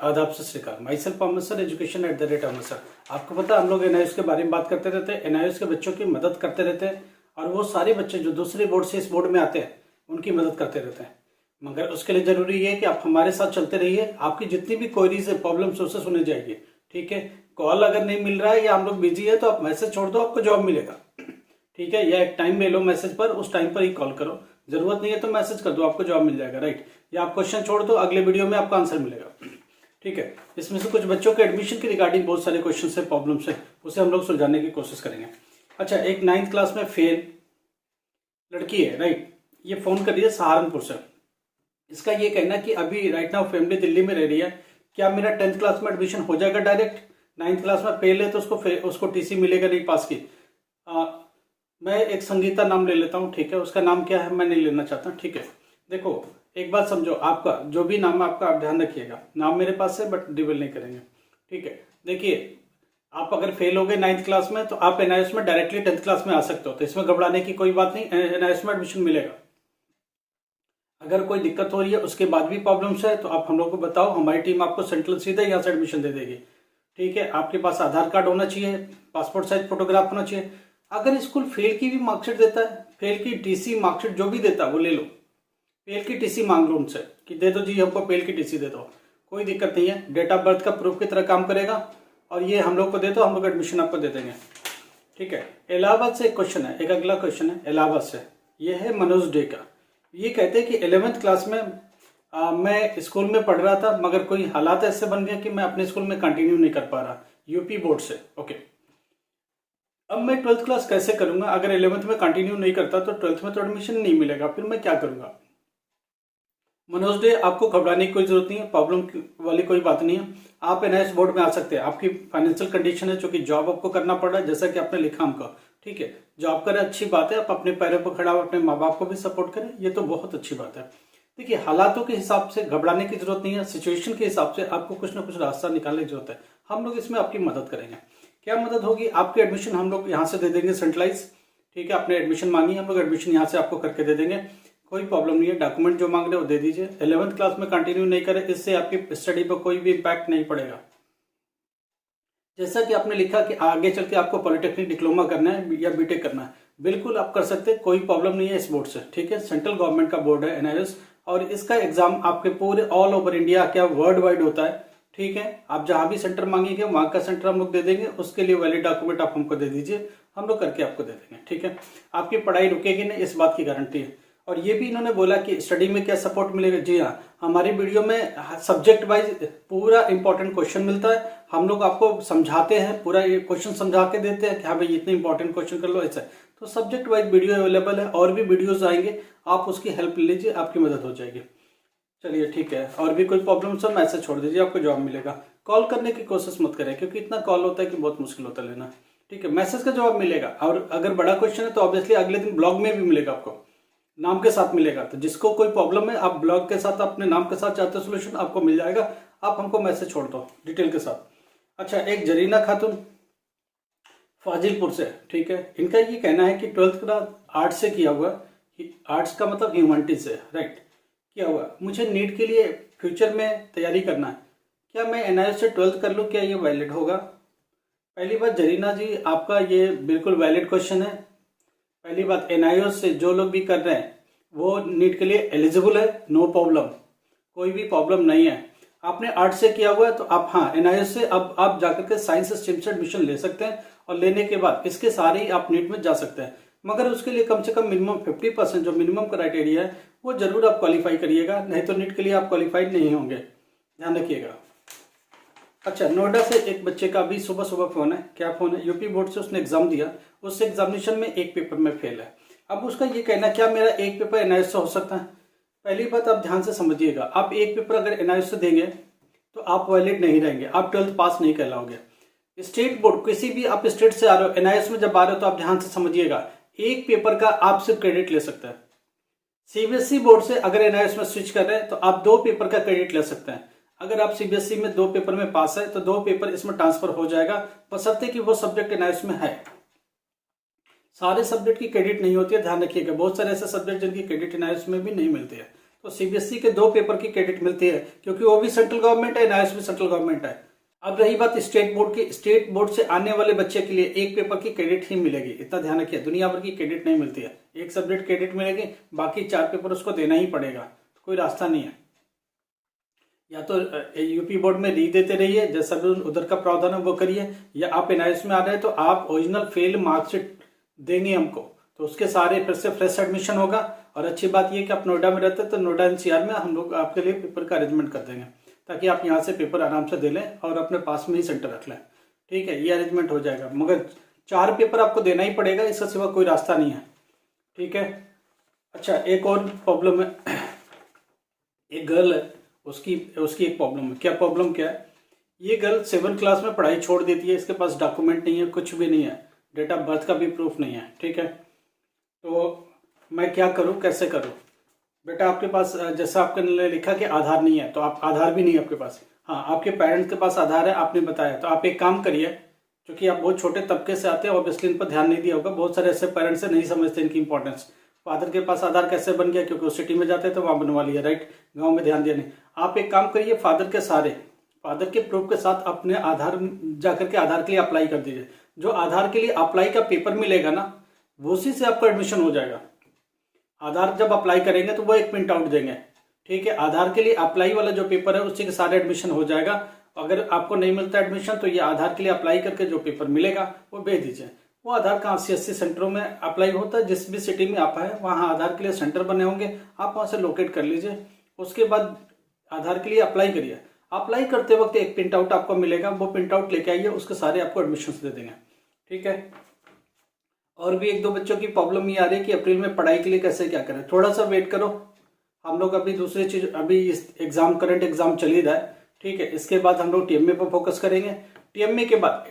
आदाब सत श्रीकाल। Myself Ahmad sir, education @Ahmad sir. आपको पता है हम लोग एनआईएस के बारे में बात करते रहते हैं, एनआईएस के बच्चों की मदद करते रहते हैं और वो सारे बच्चे जो दूसरे बोर्ड से इस बोर्ड में आते हैं उनकी मदद करते रहते हैं। मगर उसके लिए जरूरी है कि आप हमारे साथ चलते रहिए। आपकी जितनी भी क्वेरीज है, प्रॉब्लम सोर्सेस सुने जाएगी, ठीक है। कॉल अगर नहीं मिल रहा है या हम लोग बिजी है तो आप मैसेज छोड़ दो, आपको जवाब मिलेगा, ठीक है। या एक टाइम ले लो मैसेज पर, उस टाइम पर ही कॉल करो। जरूरत नहीं है तो मैसेज कर दो, आपको जवाब मिल जाएगा, राइट। या आप क्वेश्चन छोड़ दो, अगले वीडियो में आपका आंसर मिलेगा, ठीक है। इसमें से कुछ बच्चों के एडमिशन की रिगार्डिंग बहुत सारे क्वेश्चन है, प्रॉब्लम्स है, उसे हम लोग सुलझाने की कोशिश करेंगे। अच्छा, एक 9th क्लास में फेल लड़की है, राइट। ये फोन कर रही है सहारनपुर से। इसका ये कहना कि अभी राइट नाउ फैमिली दिल्ली में रह रही है, क्या मेरा 10th क्लास में एडमिशन हो जाएगा डायरेक्ट? 9th क्लास में फेल है तो उसको टीसी मिलेगा नहीं, पास की। मैं एक संगीता नाम ले लेता हूँ, ठीक है। उसका नाम क्या है मैं नहीं लेना चाहता, ठीक है। देखो एक बात समझो, आपका जो भी नाम है आपका आप ध्यान रखिएगा। नाम मेरे पास है बट रिवील नहीं करेंगे, ठीक है। देखिए, आप अगर फेल हो गए 9th क्लास में तो आप एनआईएस में डायरेक्टली 10th क्लास में आ सकते हो, तो इसमें घबराने की कोई बात नहीं, एनआईएस में एडमिशन मिलेगा। अगर कोई दिक्कत हो रही है उसके बाद भी प्रॉब्लम्स है तो आप हम लोग को बताओ, हमारी टीम आपको सेंट्रल सीधा यहाँ से एडमिशन दे देगी, ठीक है। आपके पास आधार कार्ड होना चाहिए, पासपोर्ट साइज फोटोग्राफ होना चाहिए। अगर स्कूल फेल की भी मार्कशीट देता है, फेल की टीसी मार्कशीट जो भी देता है वो ले लो। फेल की टीसी मांग लो उनसे कि दे दो जी, हमको फेल की टीसी दे दो, कोई दिक्कत नहीं है। डेट ऑफ बर्थ का प्रूफ की तरह काम करेगा और ये हम लोग को दे दो, हम लोग एडमिशन आपको दे देंगे, ठीक है। इलाहाबाद से एक क्वेश्चन है, एक अगला क्वेश्चन है इलाहाबाद से। ये है मनोज डे का। ये कहते हैं कि 11th क्लास में मैं स्कूल में पढ़ रहा था मगर कोई हालात ऐसे बन गए कि मैं अपने स्कूल में कंटिन्यू नहीं कर पा रहा, यूपी बोर्ड से, ओके। अब मैं 12th क्लास कैसे करूंगा? अगर 11th में कंटिन्यू नहीं करता तो 12th में तो एडमिशन नहीं मिलेगा, फिर मैं क्या करूंगा? मनोज डे, आपको घबराने की कोई जरूरत नहीं है, प्रॉब्लम वाली कोई बात नहीं है। आप एनआईएस बोर्ड में आ सकते हैं। आपकी फाइनेंशियल कंडीशन है, चूंकि जॉब आपको करना पड़ रहा है, जैसा कि आपने लिखा हमको, ठीक है। जॉब करें, अच्छी बात है, आप अपने पैरों पर खड़ा हो, अपने माँ बाप को भी सपोर्ट करें, ये तो बहुत अच्छी बात है। देखिए, हालातों के हिसाब से घबराने की जरूरत नहीं है, सिचुएशन के हिसाब से आपको कुछ ना कुछ रास्ता निकालने की जरूरत है। हम लोग इसमें आपकी मदद करेंगे। क्या मदद होगी? आपके एडमिशन हम लोग यहाँ से दे देंगे सेंट्रलाइज, ठीक है। आपने एडमिशन मांगी, हम लोग एडमिशन यहाँ से आपको करके दे देंगे, कोई प्रॉब्लम नहीं है। डॉक्यूमेंट जो मांग रहे हो वो दे दीजिए। 11th क्लास में कंटिन्यू नहीं करें, इससे आपकी स्टडी पर कोई भी इम्पैक्ट नहीं पड़ेगा। जैसा कि आपने लिखा कि आगे चल के आपको पॉलिटेक्निक डिप्लोमा करना है या बीटेक करना है, बिल्कुल आप कर सकते हैं, कोई प्रॉब्लम नहीं है इस बोर्ड से, ठीक है। सेंट्रल गवर्नमेंट का बोर्ड है एनआईएस, और इसका एग्जाम आपके पूरे ऑल ओवर इंडिया, क्या वर्ल्ड वाइड होता है, ठीक है। आप जहां भी सेंटर मांगेंगे वहां का सेंटर हम लोग दे देंगे। उसके लिए वैलिड डॉक्यूमेंट आप हमको दे दीजिए, हम लोग करके आपको दे देंगे, ठीक है। आपकी पढ़ाई रुकेगी नहीं, इस बात की गारंटी है। और ये भी इन्होंने बोला कि स्टडी में क्या सपोर्ट मिलेगा। जी हाँ, हमारी वीडियो में सब्जेक्ट वाइज पूरा इंपॉर्टेंट क्वेश्चन मिलता है। हम लोग आपको समझाते हैं, पूरा ये क्वेश्चन समझा के देते हैं कि हाँ भाई इतने इंपॉर्टेंट क्वेश्चन कर लो, ऐसा। तो सब्जेक्ट वाइज वीडियो अवेलेबल है, और भी वीडियोज आएंगे, आप उसकी हेल्प लीजिए, आपकी मदद हो जाएगी। चलिए ठीक है, और भी कोई प्रॉब्लम सब मैसेज छोड़ दीजिए, आपको जवाब मिलेगा। कॉल करने की कोशिश मत करें, क्योंकि इतना कॉल होता है कि बहुत मुश्किल होता है लेना, ठीक है। मैसेज का जवाब मिलेगा, और अगर बड़ा क्वेश्चन है तो ऑब्वियसली अगले दिन ब्लॉग में भी मिलेगा, आपको नाम के साथ मिलेगा। तो जिसको कोई प्रॉब्लम है, आप ब्लॉग के साथ अपने नाम के साथ चाहते हो सोल्यूशन, आपको मिल जाएगा। आप हमको मैसेज छोड़ दो डिटेल के साथ। अच्छा, एक जरीना खातून फाजिलपुर से, ठीक है। इनका ये कहना है कि 12th क्लास आर्ट्स से किया हुआ, आर्ट्स का मतलब ह्यूमैनिटीज से, राइट, किया हुआ। मुझे नीट के लिए फ्यूचर में तैयारी करना है, क्या मैं एनआईएस से 12th कर लूँ, क्या ये वैलिड होगा? पहली बात जरीना जी, आपका ये बिल्कुल वैलिड क्वेश्चन है। पहली बात, एनआईएस से जो लोग भी कर रहे हैं वो नीट के लिए एलिजिबल है, नो प्रॉब्लम, कोई भी प्रॉब्लम नहीं है। आपने आर्ट से किया हुआ है तो आप, हाँ, एनआईएस से अब आप जाकर के साइंस स्ट्रीम से एडमिशन ले सकते हैं, और लेने के बाद इसके सारे ही आप नीट में जा सकते हैं। मगर उसके लिए कम से कम मिनिमम 50% जो मिनिमम क्राइटेरिया है वो जरूर आप क्वालिफाई करिएगा, नहीं तो नीट के लिए आप क्वालिफाइड नहीं होंगे, ध्यान रखिएगा। अच्छा, नोएडा से एक बच्चे का अभी सुबह सुबह फोन है, क्या फोन है, यूपी बोर्ड से उसने एग्जाम दिया, उस एग्जामिनेशन में एक पेपर में फेल है। अब उसका ये कहना, क्या मेरा एक पेपर एनआईएस से हो सकता है? पहली बात आप ध्यान से समझिएगा, आप एक पेपर अगर एनआईएस से देंगे तो आप वैलिड नहीं रहेंगे, आप 12th पास नहीं कहलाओगे। स्टेट बोर्ड, किसी भी आप स्टेट से आ रहे हो, एनआईएस में जब आ रहे हो तो आप ध्यान से समझिएगा, एक पेपर का आप सिर्फ क्रेडिट ले सकते हैं। सीबीएसई बोर्ड से अगर एनआईएस में स्विच कर रहे हैं तो आप 2 पेपर का क्रेडिट ले सकते हैं। अगर आप सीबीएसई में 2 पेपर में पास है तो 2 पेपर इसमें ट्रांसफर हो जाएगा, बशर्ते कि वो सब्जेक्ट एनआईएस में है। सारे सब्जेक्ट की क्रेडिट नहीं होती है, ध्यान रखिएगा। बहुत सारे ऐसे सब्जेक्ट जिनकी क्रेडिट एनआईएस में भी नहीं मिलती है, तो सीबीएसई के 2 पेपर की क्रेडिट मिलती है, क्योंकि वो भी सेंट्रल गवर्नमेंट है, एनआईएस भी सेंट्रल गवर्नमेंट है। अब रही बात स्टेट बोर्ड की, स्टेट बोर्ड से आने वाले बच्चे के लिए 1 पेपर की क्रेडिट ही मिलेगी। इतना ध्यान रखिए, दुनिया भर की क्रेडिट नहीं मिलती है। 1 सब्जेक्ट क्रेडिट मिलेगी, बाकी 4 पेपर उसको देना ही पड़ेगा, तो कोई रास्ता नहीं है। या तो यूपी बोर्ड में री देते रहिए, जैसा भी उधर का प्रावधान है वो करिए, या आप एनआईएस में आ रहे हैं तो आप ओरिजिनल फेल मार्कशीट देंगे हमको, तो उसके सारे फिर से फ्रेश एडमिशन होगा। और अच्छी बात यह कि आप नोएडा में रहते हैं तो नोएडा एनसीआर में हम लोग आपके लिए पेपर का अरेंजमेंट कर देंगे, ताकि आप यहाँ से पेपर आराम से दे लें और अपने पास में ही सेंटर रख लें। ठीक है, ये अरेंजमेंट हो जाएगा, मगर 4 पेपर आपको देना ही पड़ेगा, इसका सिवा कोई रास्ता नहीं है। ठीक है। अच्छा, एक और प्रॉब्लम है, एक गर्ल है, उसकी एक प्रॉब्लम है। क्या प्रॉब्लम क्या है? ये गर्ल 7 क्लास में पढ़ाई छोड़ देती है, इसके पास डॉक्यूमेंट नहीं है, कुछ भी नहीं है, डेट ऑफ बर्थ का भी प्रूफ नहीं है। ठीक है, तो मैं क्या करूं, कैसे करूं? बेटा आपके पास जैसा आपने लिखा कि आधार नहीं है, तो आप आधार भी नहीं है आपके पास। हाँ, आपके पेरेंट्स के पास आधार है, आपने बताया, तो आप एक काम करिए, क्योंकि आप बहुत छोटे तबके से आते हैं, ऑब्वियसली इन पर ध्यान नहीं दिया होगा। बहुत सारे ऐसे पेरेंट्स नहीं समझते इनकी इंपॉर्टेंस। फादर के पास आधार कैसे बन गया? क्योंकि वो सिटी में जाते तो वहाँ बनवा लिया, राइट, गाँव में ध्यान दिया नहीं। आप एक काम करिए, फादर के प्रूफ के साथ अपने आधार जाकर के आधार के लिए अप्लाई कर दीजिए। जो आधार के लिए अप्लाई का पेपर मिलेगा ना, उसी से आपका एडमिशन हो जाएगा। आधार जब अप्लाई करेंगे तो वो एक प्रिंट आउट देंगे। ठीक है, आधार के लिए अप्लाई वाला जो पेपर है उससे के सारे एडमिशन हो जाएगा। अगर आपको नहीं मिलता एडमिशन तो ये आधार के लिए अप्लाई करके जो पेपर मिलेगा वो भेज दीजिए। वो आधार का 80 सेंटरों में अप्लाई होता है, जिस भी सिटी में आप है वहाँ आधार के लिए सेंटर बने होंगे, आप वहाँ से लोकेट कर लीजिए। उसके बाद आधार के लिए अप्लाई करिए। अप्लाई करते वक्त एक प्रिंट आउट आपको मिलेगा, वो प्रिंट आउट लेके आइए, उसके सारे आपको एडमिशन दे देंगे। ठीक है। और भी 1-2 बच्चों की प्रॉब्लम ये आ रही है कि अप्रैल में पढ़ाई के लिए कैसे क्या करें। थोड़ा सा वेट करो, हम लोग अभी दूसरी चीज, अभी इस एग्जाम करंट एग्जाम चल ही रहा है। ठीक है, इसके बाद हम लोग टीएमए पर फोकस करेंगे। टीएमए के बाद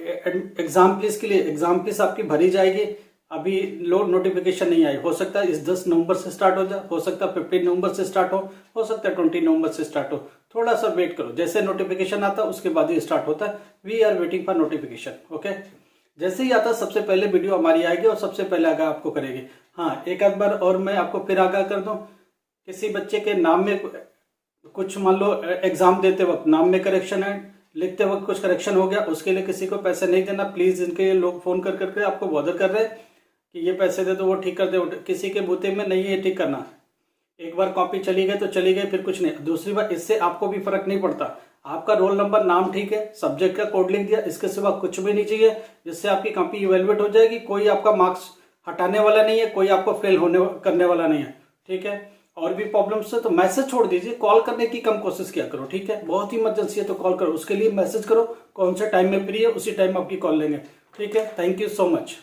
एग्जाम फीस के लिए एग्जाम फीस आपकी भरी जाएगी। अभी लोड नोटिफिकेशन नहीं आई, हो सकता है इस 10 नवंबर से स्टार्ट हो जाए, हो सकता है 15 नवंबर से स्टार्ट हो सकता है 20 नवंबर से स्टार्ट हो। थोड़ा सा वेट करो, जैसे नोटिफिकेशन आता है उसके बाद ही स्टार्ट होता है। We are waiting for notification. Okay, जैसे ही आता सबसे पहले वीडियो हमारी आएगी और सबसे पहले आगाह आपको करेगी। हाँ, एक आध बार और मैं आपको फिर आगाह कर दूं, किसी बच्चे के नाम में कुछ, मान लो एग्जाम देते वक्त नाम में करेक्शन है, लिखते वक्त कुछ करेक्शन हो गया, उसके लिए किसी को पैसे नहीं देना प्लीज। इनके लोग फोन कर करके आपको बॉदर कर रहे हैं कि ये पैसे दे दो, वो ठीक कर दे। किसी के बूते में नहीं है ठीक करना। एक बार कॉपी चली गई तो चली गई, फिर कुछ नहीं। दूसरी बार इससे आपको भी फर्क नहीं पड़ता, आपका रोल नंबर नाम ठीक है, सब्जेक्ट का कोड लिख दिया, इसके सिवा कुछ भी नहीं चाहिए, जिससे आपकी कॉपी इवेलुएट हो जाएगी। कोई आपका मार्क्स हटाने वाला नहीं है, कोई आपको फेल करने वाला नहीं है। ठीक है, और भी प्रॉब्लम्स है तो मैसेज छोड़ दीजिए, कॉल करने की कम कोशिश किया करो। ठीक है, बहुत ही इमरजेंसी है तो कॉल करो, उसके लिए मैसेज करो, कौन से टाइम में फ्री है उसी टाइम आपकी कॉल लेंगे। ठीक है, थैंक यू सो मच।